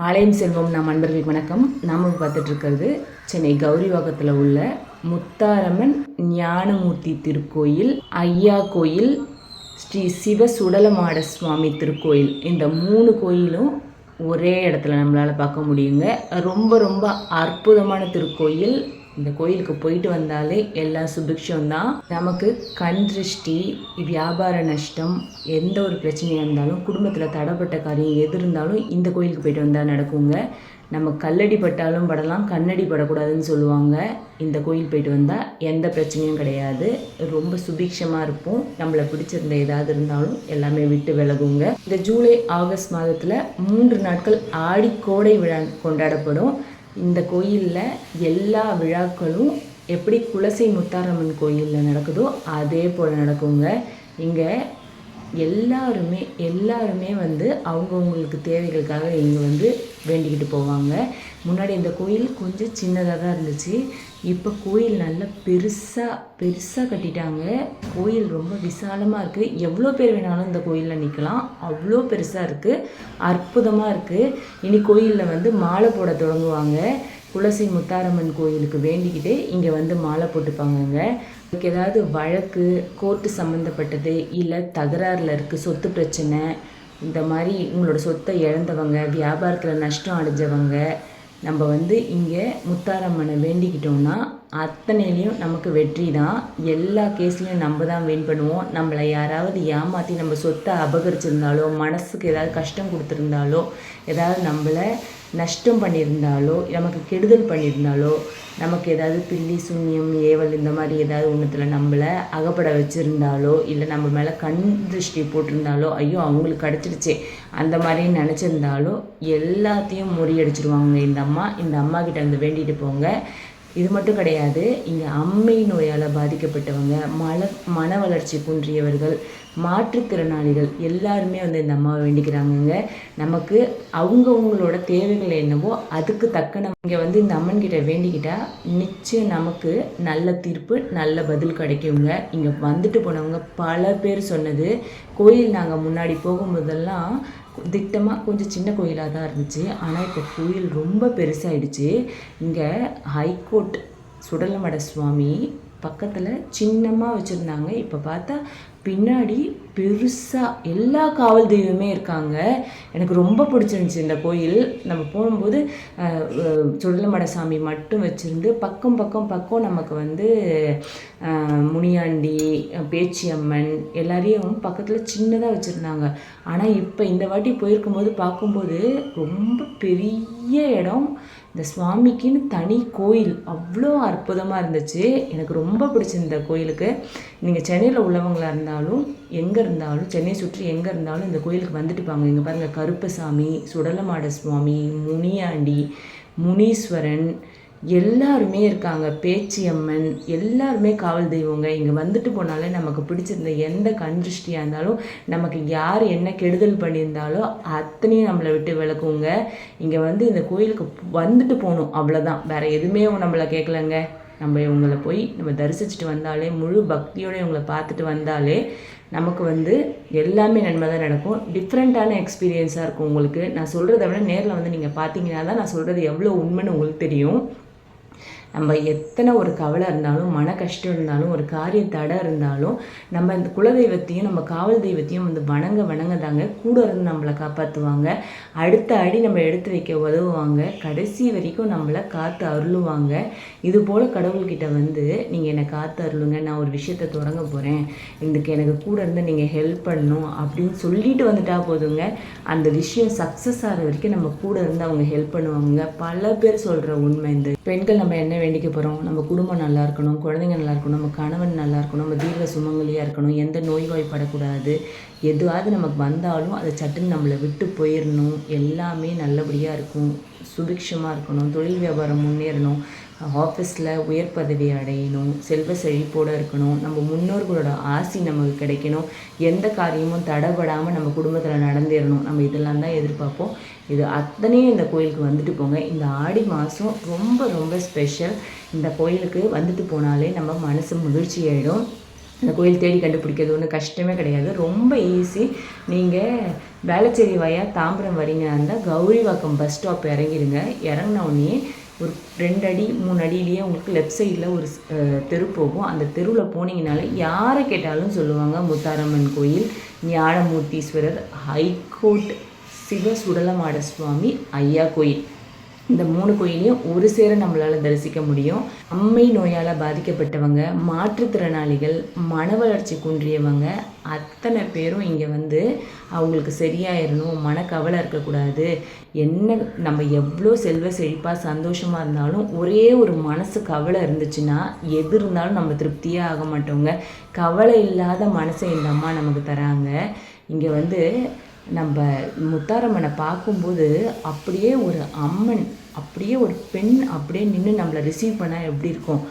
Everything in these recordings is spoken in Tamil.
ஆலயம் செல்வம் நம் அன்பர்களுக்கு வணக்கம். நாம் பார்த்துட்டு இருக்கிறது சென்னை கௌரிவாக்கத்தில் உள்ள முத்தாரம்மன் ஞானமூர்த்தி திருக்கோயில், ஐயா கோயில், ஸ்ரீ சிவ சுடலமாட சுவாமி திருக்கோயில். இந்த 3 கோயிலும் ஒரே இடத்துல நம்மளால் பார்க்க முடியுங்க. ரொம்ப ரொம்ப அற்புதமான திருக்கோயில். இந்த கோயிலுக்கு போயிட்டு வந்தாலே எல்லாம் சுபிக்ஷம்தான். நமக்கு கண் திருஷ்டி, வியாபார நஷ்டம், எந்த ஒரு பிரச்சனையாக இருந்தாலும், குடும்பத்தில் தடைப்பட்ட காரியம் எது இருந்தாலும் இந்த கோயிலுக்கு போயிட்டு வந்தால் நடக்குங்க. நம்ம கல்லடி பட்டாலும் படலாம், கண்ணடி படக்கூடாதுன்னு சொல்லுவாங்க. இந்த கோயில் போயிட்டு வந்தால் எந்த பிரச்சனையும் கிடையாது. ரொம்ப சுபிக்ஷமாக இருப்போம். நம்மளை பிடிச்சிருந்த ஏதாவது இருந்தாலும் எல்லாமே விட்டு விலகுங்க. இந்த ஜூலை ஆகஸ்ட் மாதத்தில் 3 நாட்கள் ஆடிக்கோடை விழா கொண்டாடப்படும். இந்த கோயிலில் எல்லா விழாக்களும் எப்படி குலசை முத்தாரம்மன் கோயிலில் நடக்குதோ அதே போல் நடக்குங்க. இங்கே எல்லாருமே அவங்கவுங்களுக்கு தேவைகளுக்காக இங்கே வேண்டிக்கிட்டு போவாங்க. முன்னாடி இந்த கோயில் கொஞ்சம் சின்னதாக தான் இருந்துச்சு. இப்போ கோயில் நல்லா பெருசாக கட்டிட்டாங்க. கோயில் ரொம்ப விசாலமாக இருக்குது. எவ்வளோ பேர் வேணாலும் இந்த கோயிலில் நிற்கலாம். அவ்வளோ பெருசாக இருக்குது, அற்புதமாக இருக்குது. இனி கோயிலில் மாலை போட தொடங்குவாங்க. குலசை முத்தாரம்மன் கோயிலுக்கு வேண்டிக்கிட்டு இங்கே மாலை போட்டுப்பாங்கங்க. இதுக்கு ஏதாவது வழக்கு, கோர்ட்டு சம்மந்தப்பட்டது, இல்லை தகராறில் இருக்குது, சொத்து பிரச்சனை, இந்த மாதிரி உங்களோட சொத்தை இழந்தவங்க, வியாபாரத்தில் நஷ்டம் அடைஞ்சவங்க, நம்ம இங்கே முத்தாரம்மனை வேண்டிக்கிட்டோம்னா அத்தனையிலையும் நமக்கு வெற்றி தான். எல்லா கேஸ்லையும் நம்ம தான் வின் பண்ணுவோம். நம்மளை யாராவது ஏமாற்றி நம்ம சொத்தை அபகரிச்சிருந்தாலோ, மனசுக்கு ஏதாவது கஷ்டம் கொடுத்துருந்தாலோ, ஏதாவது நம்மளை நஷ்டம் பண்ணியிருந்தாலோ, நமக்கு கெடுதல் பண்ணியிருந்தாலோ, நமக்கு ஏதாவது பில்லி சூன்யம் ஏவல் இந்த மாதிரி ஏதாவது ஒன்றுத்தில் நம்மளை அகப்பட வச்சுருந்தாலோ, இல்லை நம்ம மேலே கண் திருஷ்டி போட்டிருந்தாலோ, ஐயோ அவங்களுக்கு கிடச்சிடுச்சே அந்த மாதிரி நினச்சிருந்தாலோ எல்லாத்தையும் முறியடிச்சிருவாங்க இந்த அம்மா. இந்த அம்மா கிட்ட வேண்டிட்டு போங்க. இது மட்டும் கிடையாது, இங்கே அம்மை நோயால் பாதிக்கப்பட்டவங்க, மன வளர்ச்சி குன்றியவர்கள், மாற்றுத்திறனாளிகள் எல்லாருமே இந்த அம்மாவை வேண்டிக்கிறாங்கங்க. நமக்கு அவங்கவுங்களோட தேவைகள் என்னவோ அதுக்கு தக்க நம்ம இங்கே இந்த அம்மன்கிட்ட வேண்டிக்கிட்டால் நிச்சயம் நமக்கு நல்ல தீர்ப்பு, நல்ல பதில் கிடைக்குங்க. இங்கே வந்துட்டு போனவங்க பல பேர் சொன்னது, கோயில் நாங்கள் முன்னாடி போகும்போதெல்லாம் திட்டமாக கொஞ்சம் சின்ன கோயிலாக தான் இருந்துச்சு. ஆனால் இப்போ கோயில் ரொம்ப பெருசாகிடுச்சு. இங்கே ஹைகோர்ட் சுடலமட சுவாமி பக்கத்தில் சின்னமாக வச்சுருந்தாங்க. இப்போ பார்த்தா பின்னாடி பெருசாக எல்லா காவல் தெய்வமே இருக்காங்க. எனக்கு ரொம்ப பிடிச்சிருந்துச்சி இந்த கோயில். நம்ம போகும்போது சுடலமட சாமி மட்டும் வச்சுருந்து பக்கம் நமக்கு முனியாண்டி, பேச்சியம்மன் எல்லாரையும் பக்கத்தில் சின்னதாக வச்சுருந்தாங்க. ஆனால் இப்போ இந்த வாட்டி போயிருக்கும்போது பார்க்கும்போது ரொம்ப பெரிய இடம். இந்த சுவாமிக்குன்னு தனி கோயில் அவ்வளோ அற்புதமாக இருந்துச்சு. எனக்கு ரொம்ப பிடிச்சிருந்த கோயிலுக்கு. நீங்கள் சென்னையில் உள்ளவங்களாக இருந்தாலும், எங்கே இருந்தாலும், சென்னை சுற்றி எங்கே இருந்தாலும் இந்த கோயிலுக்கு வந்துட்டு பாங்க. இங்கே பாருங்கள், கருப்பசாமி, சுடலமாட சுவாமி, முனியாண்டி, முனீஸ்வரன் எல்லாருமே இருக்காங்க, பேச்சியம்மன் எல்லாருமே காவல் தெய்வங்க. இங்கே வந்துட்டு போனாலே நமக்கு பிடிச்சிருந்த எந்த கண்திருஷ்டியாக இருந்தாலும், நமக்கு யார் என்ன கெடுதல் பண்ணியிருந்தாலோ அத்தனையும் நம்மளை விட்டு விளக்குங்க. இங்கே இந்த கோயிலுக்கு வந்துட்டு போகணும், அவ்வளோதான். வேறு எதுவுமே நம்மளை கேட்கலங்க. நம்ம இவங்களை போய் நம்ம தரிசிச்சுட்டு வந்தாலே, முழு பக்தியோடு இவங்களை பார்த்துட்டு வந்தாலே நமக்கு எல்லாமே நன்மை தான் நடக்கும். டிஃப்ரெண்ட்டான எக்ஸ்பீரியன்ஸாக இருக்கும் உங்களுக்கு. நான் சொல்கிறத விட நேரில் நீங்கள் பார்த்தீங்கன்னா தான் நான் சொல்கிறது எவ்வளோ உண்மைன்னு உங்களுக்கு தெரியும். நம்ம எத்தனை ஒரு கவலை இருந்தாலும், மன கஷ்டம் இருந்தாலும், ஒரு காரிய தடை இருந்தாலும், நம்ம இந்த குலதெய்வத்தையும் நம்ம காவல் தெய்வத்தையும் வணங்க தாங்க கூட இருந்து நம்மளை காப்பாற்றுவாங்க. அடுத்த அடி நம்ம எடுத்து வைக்க உதவுவாங்க. கடைசி வரைக்கும் நம்மளை காத்து அருளுவாங்க. இதுபோல் கடவுள்கிட்ட நீங்கள் என்னை காத்து அருளுங்க, நான் ஒரு விஷயத்தை தொடங்க போகிறேன், இதுக்கு எனக்கு கூட இருந்து நீங்கள் ஹெல்ப் பண்ணணும் அப்படின்னு சொல்லிட்டு வந்துட்டா போதுங்க. அந்த விஷயம் சக்ஸஸ் ஆகிற வரைக்கும் நம்ம கூட இருந்து அவங்க ஹெல்ப் பண்ணுவாங்க. பல பேர் சொல்கிற உண்மை. இந்த பெண்கள் நம்ம என்ன வேண்டிக்க போகிறோம்? நம்ம குடும்பம் நல்லா இருக்கணும், குழந்தைங்க நல்லா இருக்கணும், நம்ம கணவன் நல்லா இருக்கணும், நம்ம தீர்க்க சுமங்கலியாக இருக்கணும், எந்த நோய்வாய்ப்படக்கூடாது, எதுவாவது நமக்கு வந்தாலும் அதை சட்டுன்னு நம்மளை விட்டு போயிடணும், எல்லாமே நல்லபடியாக இருக்கும், சுபிக்ஷமாக இருக்கணும், தொழில் வியாபாரம் முன்னேறணும், ஆஃபீஸில் உயர் பதவி அடையணும், செல்வ செழிப்போடு இருக்கணும், நம்ம முன்னோர்களோட ஆசி நமக்கு கிடைக்கணும், எந்த காரியமும் தடைபடாமல் நம்ம குடும்பத்தில் நடந்துடணும். நம்ம இதெல்லாம் தான் எதிர்பார்ப்போம். இது அத்தனையும் இந்த கோயிலுக்கு வந்துட்டு போங்க. இந்த ஆடி மாதம் ரொம்ப ரொம்ப ஸ்பெஷல். இந்த கோயிலுக்கு வந்துட்டு போனாலே நம்ம மனசு மகிழ்ச்சி ஆகிடும். அந்த கோயில் தேடி கண்டுபிடிக்கிறது ஒன்றும் கஷ்டமே கிடையாது, ரொம்ப ஈஸி. நீங்கள் வேளச்சேரி வயா தாம்பரம் வரீங்கன்னா இருந்தால் கௌரிவாக்கம் பஸ் ஸ்டாப் இறங்கிடுங்க. இறங்கினோடனே ஒரு 2 அடி 3 அடியிலேயே உங்களுக்கு லெஃப்ட் சைடில் ஒரு தெரு போகும். அந்த தெருவில் போனீங்கனாலே யாரை கேட்டாலும் சொல்லுவாங்க முத்தாரம்மன் கோயில், ஞானமூர்த்தீஸ்வரர், ஹைகோர்ட், சிவ சுடலமாட சுவாமி, ஐயா கோயில். இந்த 3 கோயிலையும் ஒரு சேர நம்மளால் தரிசிக்க முடியும். அம்மை நோயால் பாதிக்கப்பட்டவங்க, மாற்றுத்திறனாளிகள், மன வளர்ச்சி குன்றியவங்க அத்தனை பேரும் இங்கே வந்து அவங்களுக்கு சரியாயிடணும், மனக்கவலை இருக்கக்கூடாது, என்ன நம்ம எவ்வளோ செல்வ செழிப்பாக சந்தோஷமாக இருந்தாலும் ஒரே ஒரு மனசு கவலை இருந்துச்சுன்னா எது இருந்தாலும் நம்ம திருப்தியே ஆக மாட்டோங்க. கவலை இல்லாத மனசை இந்த அம்மா நமக்கு தராங்க. இங்கே வந்து நம்ம முத்தாரம்மனை பார்க்கும்போது அப்படியே ஒரு அம்மன், அப்படியே ஒரு பெண் அப்படியே நின்று நம்மளை ரிசீவ் பண்ணால் எப்படி இருக்கும்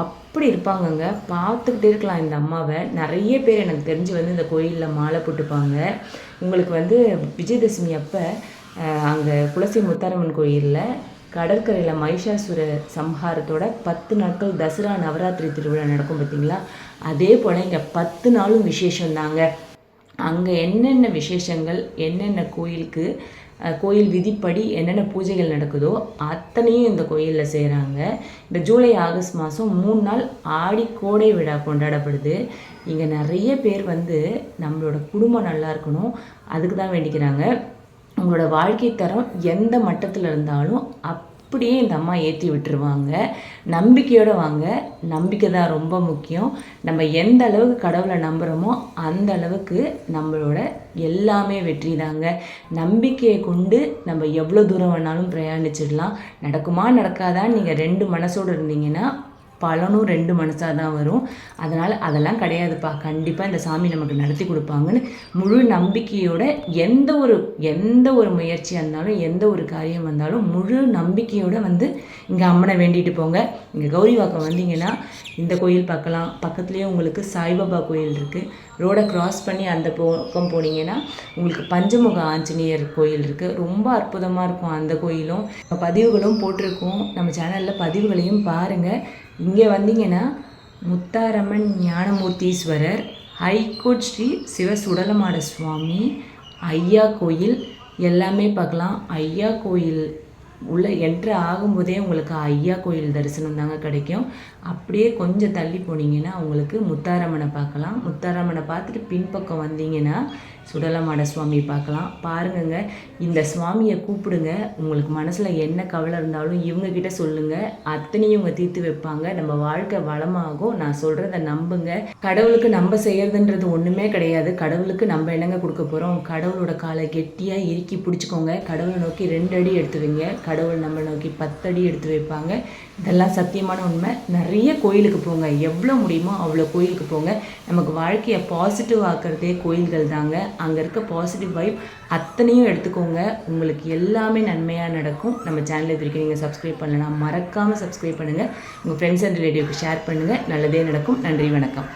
அப்படி இருப்பாங்கங்க. பார்த்துக்கிட்டே இருக்கலாம் இந்த அம்மாவை. நிறைய பேர் எனக்கு தெரிஞ்சு வந்து இந்த கோயிலில் மாலை போட்டுப்பாங்க. உங்களுக்கு வந்து விஜயதசமி அப்போ அங்கே குலசை முத்தாரம்மன் கோயிலில் கடற்கரையில் மகிஷாசுர சம்ஹாரத்தோட 10 நாட்கள் தசரா நவராத்திரி திருவிழா நடக்கும் பார்த்தீங்களா, அதே போல் இங்கே 10 நாளும் விசேஷந்தாங்க. அங்கே என்னென்ன விசேஷங்கள், என்னென்ன கோயிலுக்கு கோயில் விதிப்படி என்னென்ன பூஜைகள் நடக்குதோ அத்தனையும் இந்த கோயிலில் செய்கிறாங்க. இந்த ஜூலை ஆகஸ்ட் மாதம் 3 நாள் ஆடி கோடை விழா கொண்டாடப்படுது. இங்கே நிறைய பேர் வந்து நம்மளோட குடும்பம் நல்லா இருக்கணும் அதுக்கு தான் வேண்டிக்கிறாங்க. உங்களோட வாழ்க்கை தரம் எந்த மட்டத்தில் இருந்தாலும் அப்படியே இந்த அம்மா ஏற்றி விட்டுருவாங்க. நம்பிக்கையோடு வாங்க, நம்பிக்கை தான் ரொம்ப முக்கியம். நம்ம எந்த அளவுக்கு கடவுளை நம்புகிறோமோ அந்த அளவுக்கு நம்மளோட எல்லாமே வெற்றி தாங்க. நம்பிக்கையை கொண்டு நம்ம எவ்வளோ தூரம் வேணாலும் பிரயாணிச்சிடலாம். நடக்குமா நடக்காதான்னு நீங்கள் 2 மனசோடு இருந்தீங்கன்னா பலனும் 2 மனசாக தான் வரும். அதனால் அதெல்லாம் கிடையாதுப்பா, கண்டிப்பாக இந்த சாமி நமக்கு நடத்தி கொடுப்பாங்கன்னு முழு நம்பிக்கையோட எந்த ஒரு முயற்சியாக இருந்தாலும் எந்த ஒரு காரியம் வந்தாலும் முழு நம்பிக்கையோடு வந்து இங்கே அம்மனை வேண்டிட்டு போங்க. இங்கே கௌரிவாக்கம் வந்தீங்கன்னா இந்த கோயில் பார்க்கலாம். பக்கத்துலேயே உங்களுக்கு சாய்பாபா கோயில் இருக்குது. ரோடை க்ராஸ் பண்ணி அந்த பக்கம் போனீங்கன்னா உங்களுக்கு பஞ்சமுக ஆஞ்சநேயர் கோயில் இருக்குது. ரொம்ப அற்புதமாக இருக்கும் அந்த கோயிலும். பதிவுகளும் போட்டிருக்கோம் நம்ம சேனலில், பதிவுகளையும் பாருங்கள். இங்கே வந்தீங்கன்னா முத்தாரம்மன் ஞானமூர்த்தீஸ்வரர், ஹைகோர்ட் ஸ்ரீ சிவ சுடலமாட சுவாமி, ஐயா கோயில் எல்லாமே பார்க்கலாம். ஐயா கோயில் உள்ளே என்ட்ரு ஆகும்போதே உங்களுக்கு ஐயா கோயில் தரிசனம் தாங்க கிடைக்கும். அப்படியே கொஞ்சம் தள்ளி போனீங்கன்னா உங்களுக்கு முத்தாரம்மனை பார்க்கலாம். முத்தாரம்மனை பார்த்துட்டு பின்பக்கம் வந்தீங்கன்னா சுடலமாட சுவாமி பார்க்கலாம். பாருங்கங்க, இந்த சுவாமியை கூப்பிடுங்க. உங்களுக்கு மனசில் என்ன கவலை இருந்தாலும் இவங்கக்கிட்ட சொல்லுங்கள், அத்தனையும் இவங்க தீர்த்து வைப்பாங்க. நம்ம வாழ்க்கை வளமாகும். நான் சொல்கிறத நம்புங்க. கடவுளுக்கு நம்ம செய்கிறதுன்றது ஒன்றுமே கிடையாது. கடவுளுக்கு நம்ம என்னங்க கொடுக்க போகிறோம்? கடவுளோட காலை கெட்டியாக இறுக்கி பிடிச்சிக்கோங்க. கடவுளை நோக்கி 2 அடி எடுத்து வைங்க. கடவுள் நம்ம நோக்கி 10 அடி எடுத்து வைப்பாங்க. இதெல்லாம் சத்தியமான உண்மை. நிறைய கோயிலுக்கு போங்க, எவ்வளோ முடியுமோ அவ்வளோ கோயிலுக்கு போங்க. நமக்கு வாழ்க்கையை பாசிட்டிவ் ஆக்கிறதே கோயில்கள் தாங்க. அங்கே இருக்க பாசிட்டிவ் வைப் அத்தனையும் எடுத்துக்கோங்க. உங்களுக்கு எல்லாமே நன்மையாக நடக்கும். நம்ம சேனலை இது வரைக்கும் நீங்கள் சப்ஸ்கிரைப் பண்ணலாம், மறக்காமல் சப்ஸ்கிரைப் பண்ணுங்கள். உங்கள் ஃப்ரெண்ட்ஸ் அண்ட் ரிலேட்டிவ்க்கு ஷேர் பண்ணுங்கள். நல்லதே நடக்கும். நன்றி, வணக்கம்.